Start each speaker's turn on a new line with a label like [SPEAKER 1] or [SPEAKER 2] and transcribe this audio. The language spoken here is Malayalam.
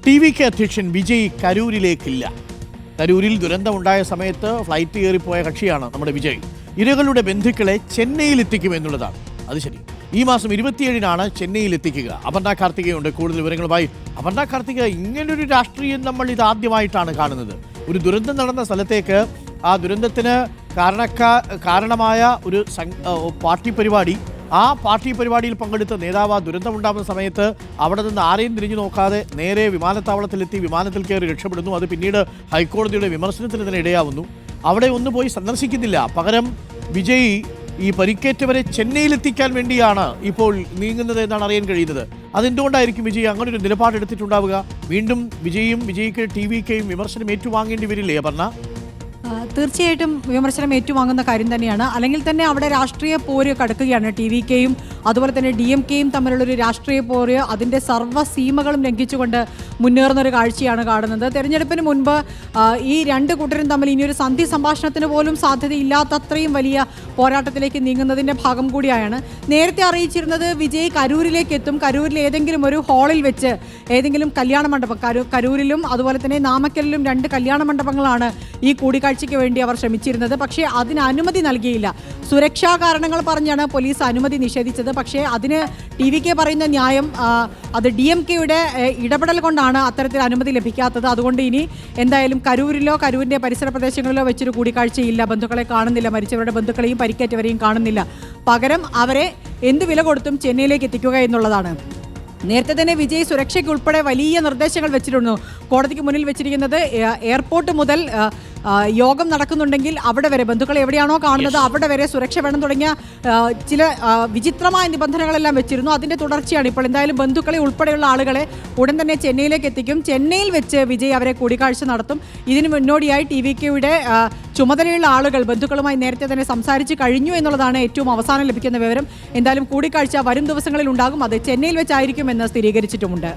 [SPEAKER 1] ടി.വി.കെ അധ്യക്ഷൻ വിജയ് കരൂരിലേക്കില്ല. കരൂരിൽ ദുരന്തമുണ്ടായ സമയത്ത് ഫ്ലൈറ്റ് കയറിപ്പോയ കക്ഷിയാണ് നമ്മുടെ വിജയ്. ഇരകളുടെ ബന്ധുക്കളെ ചെന്നൈയിൽ എത്തിക്കുമെന്നുള്ളതാണ്. അത് ശരി, ഈ മാസം 27-നാണ് ചെന്നൈയിൽ എത്തിക്കുക. അപർണ കാർത്തികയുണ്ട് കൂടുതൽ വിവരങ്ങളുമായി. അപർണ കാർത്തിക, ഇങ്ങനൊരു രാഷ്ട്രീയം നമ്മൾ ഇതാദ്യമായിട്ടാണ് കാണുന്നത്. ഒരു ദുരന്തം നടന്ന സ്ഥലത്തേക്ക് ആ ദുരന്തത്തിന് കാരണമായ ഒരു പാർട്ടി പരിപാടി, ആ പാർട്ടി പരിപാടിയിൽ പങ്കെടുത്ത നേതാവ് ആ ദുരന്തമുണ്ടാകുന്ന സമയത്ത് അവിടെ നിന്ന് ആരെയും തിരിഞ്ഞു നോക്കാതെ നേരെ വിമാനത്താവളത്തിലെത്തി വിമാനത്തിൽ കയറി രക്ഷപ്പെടുന്നു. അത് പിന്നീട് ഹൈക്കോടതിയുടെ വിമർശനത്തിന് തന്നെ ഇടയാവുന്നു. അവിടെ ഒന്നും പോയി സന്ദർശിക്കുന്നില്ല. പകരം വിജയ് ഈ പരിക്കേറ്റവരെ ചെന്നൈയിലെത്തിക്കാൻ വേണ്ടിയാണ് ഇപ്പോൾ നീങ്ങുന്നത് എന്നാണ് അറിയാൻ കഴിയുന്നത്. അതെന്തുകൊണ്ടായിരിക്കും വിജയ് അങ്ങനെ ഒരു നിലപാടെടുത്തിട്ടുണ്ടാവുക? വീണ്ടും വിജയും വിജയ്ക്ക് ടി.വി.കെയും വിമർശനം ഏറ്റുവാങ്ങേണ്ടി വരില്ലേ അപർണ?
[SPEAKER 2] തീർച്ചയായിട്ടും വിമർശനം ഏറ്റുവാങ്ങുന്ന കാര്യം തന്നെയാണ്. അല്ലെങ്കിൽ തന്നെ അവിടെ രാഷ്ട്രീയ പോര് കടക്കുകയാണ്. ടി.വി.കെയും അതുപോലെ തന്നെ ഡി.എം.കെയും തമ്മിലുള്ളൊരു രാഷ്ട്രീയ പോര് അതിൻ്റെ സർവ്വസീമകളും ലംഘിച്ചുകൊണ്ട് മുന്നേറുന്നൊരു കാഴ്ചയാണ് കാണുന്നത്. തെരഞ്ഞെടുപ്പിന് മുൻപ് ഈ രണ്ട് കൂട്ടരും തമ്മിൽ ഇനിയൊരു സന്ധി സംഭാഷണത്തിന് പോലും സാധ്യതയില്ലാത്തത്രയും വലിയ പോരാട്ടത്തിലേക്ക് നീങ്ങുന്നതിൻ്റെ ഭാഗം കൂടിയാണ്. നേരത്തെ അറിയിച്ചിരുന്നത് വിജയ് കരൂരിലേക്ക് എത്തും. കരൂരിൽ ഏതെങ്കിലും ഒരു ഹാളിൽ വെച്ച് ഏതെങ്കിലും കല്യാണ മണ്ഡപം, കരൂരിലും അതുപോലെ തന്നെ നാമക്കലിലും 2 കല്യാണ മണ്ഡപങ്ങളാണ് ഈ കൂടിക്കാഴ്ചയ്ക്ക് വേണ്ടി അവർ ശ്രമിച്ചിരുന്നത്. പക്ഷേ അതിന് അനുമതി നൽകിയില്ല. സുരക്ഷാ കാരണങ്ങൾ പറഞ്ഞാണ് പോലീസ് അനുമതി നിഷേധിച്ചത്. പക്ഷേ അതിന് ടി.വി.കെ പറയുന്ന ന്യായം അത് ഡി.എം.കെയുടെ ഇടപെടൽ കൊണ്ടാണ് അത്തരത്തിൽ അനുമതി ലഭിക്കാത്തത്. അതുകൊണ്ട് ഇനി എന്തായാലും കരൂരിലോ കരൂരിൻ്റെ പരിസര പ്രദേശങ്ങളിലോ വെച്ചൊരു കൂടിക്കാഴ്ചയില്ല. ബന്ധുക്കളെ കാണുന്നില്ല, മരിച്ചവരുടെ ബന്ധുക്കളെയും പരിക്കേറ്റവരെയും കാണുന്നില്ല. പകരം അവരെ എന്ത് വില കൊടുത്തും ചെന്നൈയിലേക്ക് എത്തിക്കുക എന്നുള്ളതാണ്. നേരത്തെ തന്നെ വിജയ് സുരക്ഷയ്ക്ക് ഉൾപ്പെടെ വലിയ നിർദ്ദേശങ്ങൾ വെച്ചിരുന്നു. കോടതിക്ക് മുന്നിൽ വെച്ചിരിക്കുന്നത് എയർപോർട്ട് മുതൽ യോഗം നടക്കുന്നുണ്ടെങ്കിൽ അവിടെ വരെ, ബന്ധുക്കൾ എവിടെയാണോ കാണുന്നത് അവിടെ വരെ സുരക്ഷ വേണം തുടങ്ങിയ ചില വിചിത്രമായ നിബന്ധനകളെല്ലാം വെച്ചിരുന്നു. അതിൻ്റെ തുടർച്ചയാണ് ഇപ്പോൾ. എന്തായാലും ബന്ധുക്കളെ ഉൾപ്പെടെയുള്ള ആളുകളെ ഉടൻ തന്നെ ചെന്നൈയിലേക്ക് എത്തിക്കും. ചെന്നൈയിൽ വെച്ച് വിജയ് അവരെ കൂടിക്കാഴ്ച നടത്തും. ഇതിന് മുന്നോടിയായി ടി.വി.കെയുടെ ചുമതലയുള്ള ആളുകൾ ബന്ധുക്കളുമായി നേരത്തെ തന്നെ സംസാരിച്ച് കഴിഞ്ഞു എന്നുള്ളതാണ് ഏറ്റവും അവസാനം ലഭിക്കുന്ന വിവരം. എന്തായാലും കൂടിക്കാഴ്ച വരും ദിവസങ്ങളിൽ ഉണ്ടാകും. അത് ചെന്നൈയിൽ വെച്ചായിരിക്കുമെന്ന് സ്ഥിരീകരിച്ചിട്ടുമുണ്ട്.